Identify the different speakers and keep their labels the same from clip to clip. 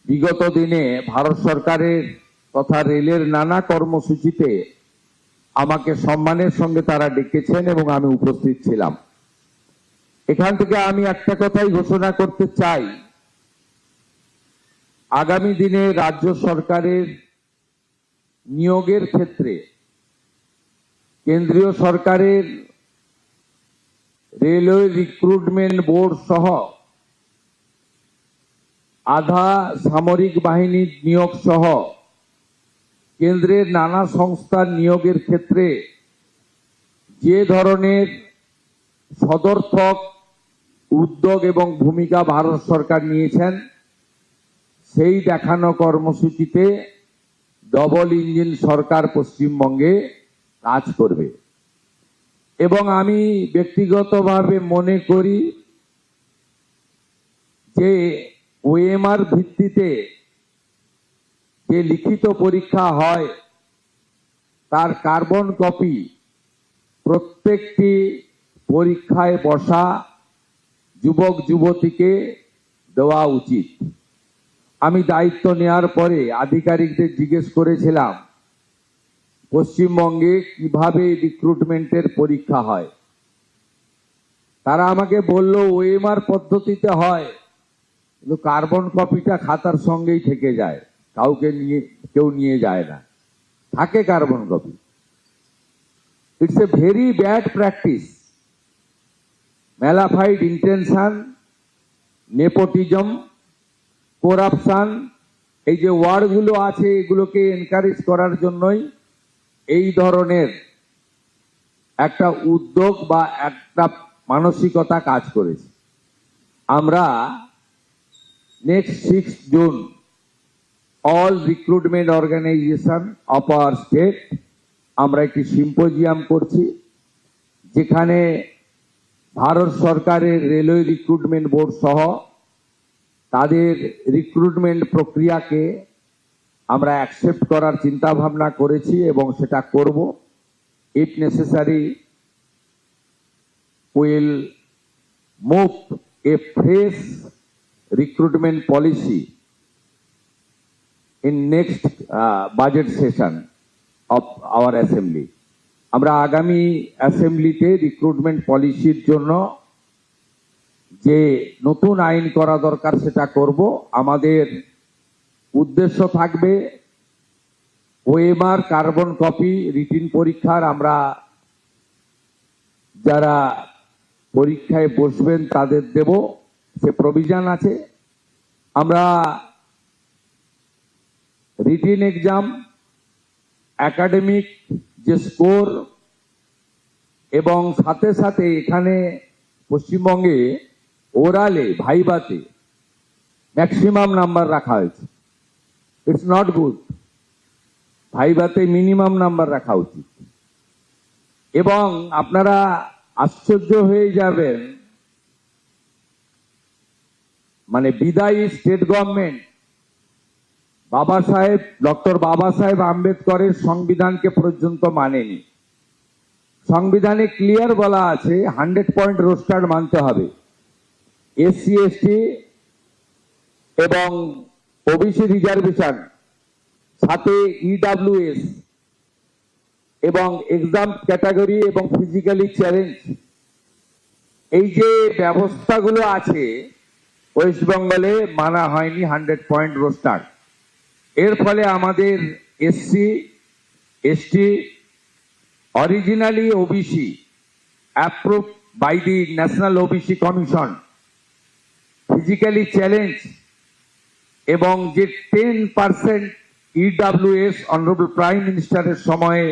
Speaker 1: বিগত দিনে ভারত সরকারের তথা রেলের নানা কর্মসূচিতে আমাকে সম্মানের সঙ্গে তারা ডেকেছেন এবং আমি উপস্থিত ছিলাম। এখান থেকে আমি একটা কথাই ঘোষণা করতে চাই, আগামী দিনে রাজ্য সরকারের নিয়োগের ক্ষেত্রে কেন্দ্রীয় সরকারের রেলওয়ে রিক্রুটমেন্ট বোর্ড সহ আধা সামরিক বাহিনীর নিয়োগ সহ কেন্দ্রের নানা সংস্থার নিয়োগের ক্ষেত্রে যে ধরনের সদর্থক উদ্যোগ এবং ভূমিকা ভারত সরকার নিয়েছেন, সেই দেখানো কর্মসূচিতে ডবল ইঞ্জিন সরকার পশ্চিমবঙ্গে কাজ করবে। এবং আমি ব্যক্তিগতভাবে মনে করি যে ওএমআর ভিত্তিতে যে লিখিত পরীক্ষা হয় তার কার্বন কপি প্রত্যেকটি পরীক্ষায় বসা যুবক যুবতীকে দেওয়া উচিত। আমি দায়িত্ব নেওয়ার পরে আধিকারিকদের জিজ্ঞেস করেছিলাম পশ্চিমবঙ্গে কিভাবে রিক্রুটমেন্টের পরীক্ষা হয়। তারা আমাকে বলল ওএমআর পদ্ধতিতে হয়, কিন্তু কার্বন কপিটা খাতার সঙ্গেই থেকে যায়, কেউ নিয়ে যায় না, থাকে carbon copy. It's a very bad practice. Mala fide intention, nepotism, corruption, এই যে ওয়ার্ডগুলো আছে এগুলোকে এনকারেজ করার জন্যই এই ধরনের একটা উদ্যোগ বা একটা মানসিকতা কাজ করেছে। আমরা next 6 June all recruitment organisation of our state আমরা একটি সিম্পোজিয়াম করছি, যেখানে ভারত সরকারের রেলওয়ে রিক্রুটমেন্ট বোর্ড সহ তাদের রিক্রুটমেন্ট প্রক্রিয়াকে আমরা অ্যাকসেপ্ট করার চিন্তা ভাবনা করেছি এবং সেটা করব। If necessary will move A fresh recruitment policy in next budget session of our assembly. আমরা আগামী অ্যাসেম্বলিতে রিক্রুটমেন্ট পলিসির জন্য যে নতুন আইন করা দরকার সেটা করব। আমাদের উদ্দেশ্য থাকবে ওএমআর কার্বন কপি রিটিন পরীক্ষার আমরা যারা পরীক্ষায় বসবেন তাদের দেব, সে প্রভিশন আছে। আমরা রিটিন এক্সাম, একাডেমিক যে স্কোর এবং সাথে সাথে এখানে পশ্চিমবঙ্গে ওরালে ভাইভাতে ম্যাক্সিমাম নাম্বার রাখা হয়েছে। It's not good. ভাইভাতে মিনিমাম নাম্বার রাখা উচিত। এবং আপনারা আশ্চর্য হয়ে যাবেন, মানে বিদায়ী স্টেট গভর্নমেন্ট ডক্টর বাবা সাহেব আম্বেদকরের সংবিধানকে পর্যন্ত মানেনি। সংবিধানে ক্লিয়ার বলা আছে 100 পয়েন্ট রোস্টার মানতে হবে। এসসি এসটি এবং ওবিসি রিজার্ভেশন, সাথে ইডব্লিউএস এবং এক্সাম ক্যাটাগরি এবং ফিজিক্যালি চ্যালেঞ্জ, এই যে ব্যবস্থাগুলো আছে ওয়েস্ট বেঙ্গলে মানা হয়নি 100 পয়েন্ট রোস্টার। এর ফলে আমাদের SC ST originally OBC approve by the national OBC commission, physically challenge এবং যে 10% ইডব্লিউএস অনারেবল প্রাইম মিনিস্টারের সময়ে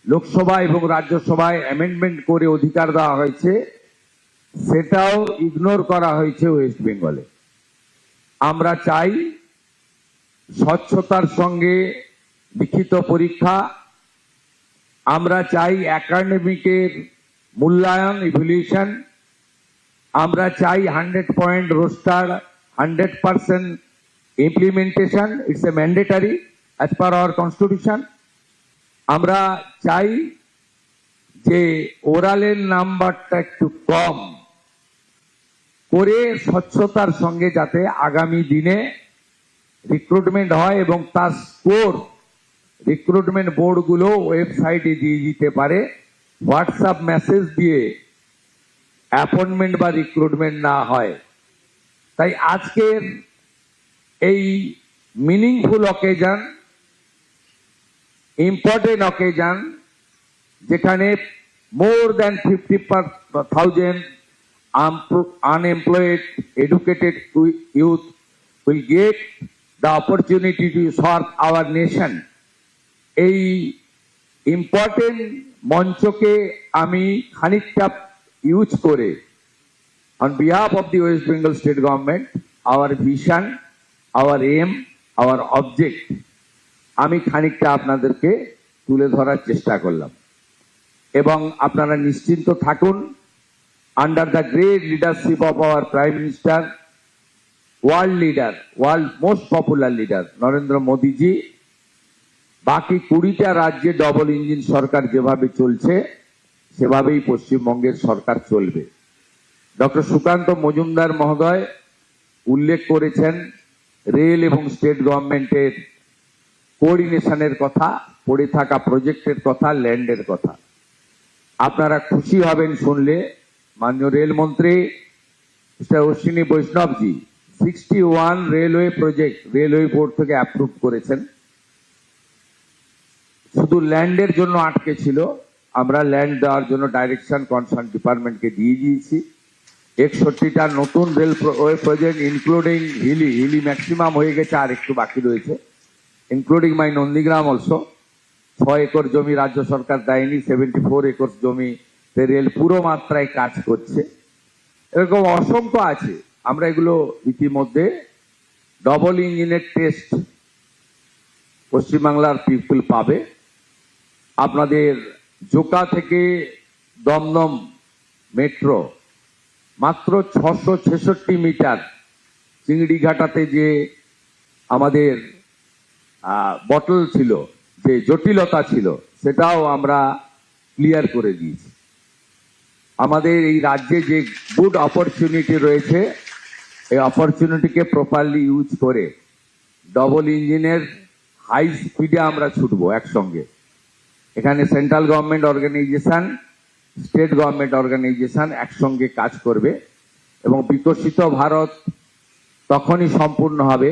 Speaker 1: লোকসভা এবং রাজ্যসভায় অ্যামেন্ডমেন্ট করে অধিকার দেওয়া হয়েছে, সেটাও ইগনোর করা হয়েছে ওয়েস্ট বেঙ্গলে। আমরা চাই স্বচ্ছতার সঙ্গে লিখিত পরীক্ষা, আমরা চাই একাডেমিকের মূল্যায়ন ইভ্যালুয়েশন, আমরা চাই 100 point roaster, 100% implementation, it's a mandatory as per hour constitution. আমরা চাই যে ওরালের নাম্বারটা একটু কম করে স্বচ্ছতার সঙ্গে যাতে আগামী দিনে রিক্রুটমেন্ট হয় এবং তার স্কোর রিক্রুটমেন্ট বোর্ডগুলো ওয়েবসাইটে দিয়ে দিতে পারে, হোয়াটসঅ্যাপ মেসেজ দিয়ে অ্যাপয়েন্টমেন্ট বা রিক্রুটমেন্ট না হয়। তাই আজকের এই মিনিংফুল অকেশন, ইম্পর্টেন্ট অকেশন, যেখানে more than 50,000 unemployed educated youth will get the opportunity to serve our nation, এই ইম্পর্টেন্ট মঞ্চকে আমি খানিকটা ইউজ করে on behalf of the West Bengal State Government, our vision, our aim, our object, আমি খানিকটা আপনাদেরকে তুলে ধরার চেষ্টা করলাম। এবং আপনারা নিশ্চিন্ত থাকুন, under the great leadership of our prime minister, world leader, world most popular leader Narendra Modiji, বাকি 20টা রাজ্যে ডবল ইঞ্জিন সরকার যেভাবে চলছে সেভাবেই পশ্চিমবঙ্গের সরকার চলবে। ডক্টর সুকান্ত মজুমদার মহোদয় উল্লেখ করেছেন রেল এবং স্টেট গভর্নমেন্টের কোঅর্ডিনেশনের কথা, পড়ে থাকা প্রজেক্টের কথা, ল্যান্ডের কথা। আপনারা খুশি হবেন শুনলে, মাননীয় রেলমন্ত্রী mister Ashwini Vaishnavji 61 railway project railway board থেকে অ্যাপ্রুভ করেছেন। শুধু ল্যান্ডের জন্য আটকে ছিল, আমরা ল্যান্ড দেওয়ার জন্য ডাইরেকশন কনসার্ন ডিপার্টমেন্টকে দিয়ে দিয়েছি। 61টা নতুন railway project including Hili maximum হয়ে গেছে, আর একটু বাকি রয়েছে, including my Nandigram also. 6 acre জমি রাজ্য সরকার দেয়নি, 74 একর জমি রেল পুরো মাত্রায় কাজ করছে। এরকম অসংখ্য আছে। আমরা এগুলো ইতিমধ্যে ডবল ইঞ্জিনের টেস্ট পশ্চিমবাংলার পিপল পাবে। আপনাদের জোকা থেকে দমদম মেট্রো মাত্র 666 মিটার, চিংড়িঘাটাতে যে আমাদের বটল ছিল, যে জটিলতা ছিল, সেটাও আমরা ক্লিয়ার করে দিয়েছি। আমাদের এই রাজ্যে যে গুড অপরচুনিটি রয়েছে, এই অপরচুনিটিকে প্রপারলি ইউজ করে ডবল ইঞ্জিনের হাই স্পিডে আমরা ছুটবো একসঙ্গে। এখানে central government organisation, state government organisation একসঙ্গে কাজ করবে এবং বিকশিত ভারত তখনই সম্পূর্ণ হবে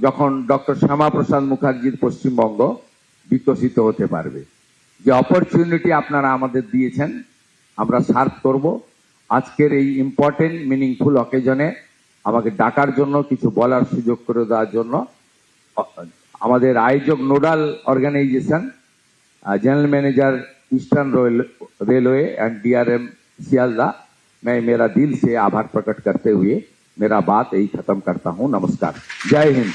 Speaker 1: যখন ডক্টর শ্যামাপ্রসাদ মুখার্জির পশ্চিমবঙ্গ বিকশিত হতে পারবে। যে অপরচুনিটি আপনারা আমাদের দিয়েছেন আমরা সার্ভ করব। আজকের এই ইম্পর্টেন্ট মিনিংফুল অকেজনে আমাকে ডাকার জন্য, কিছু বলার সুযোগ করে দেওয়ার জন্য আমাদের আয়োজক nodal organisation, general manager eastern railway and DRM Sealdah, मैं मेरा दिल से आभार प्रकट करते हुए मेरा बात यही खत्म करता हूं। नमस्कार, जय हिंद।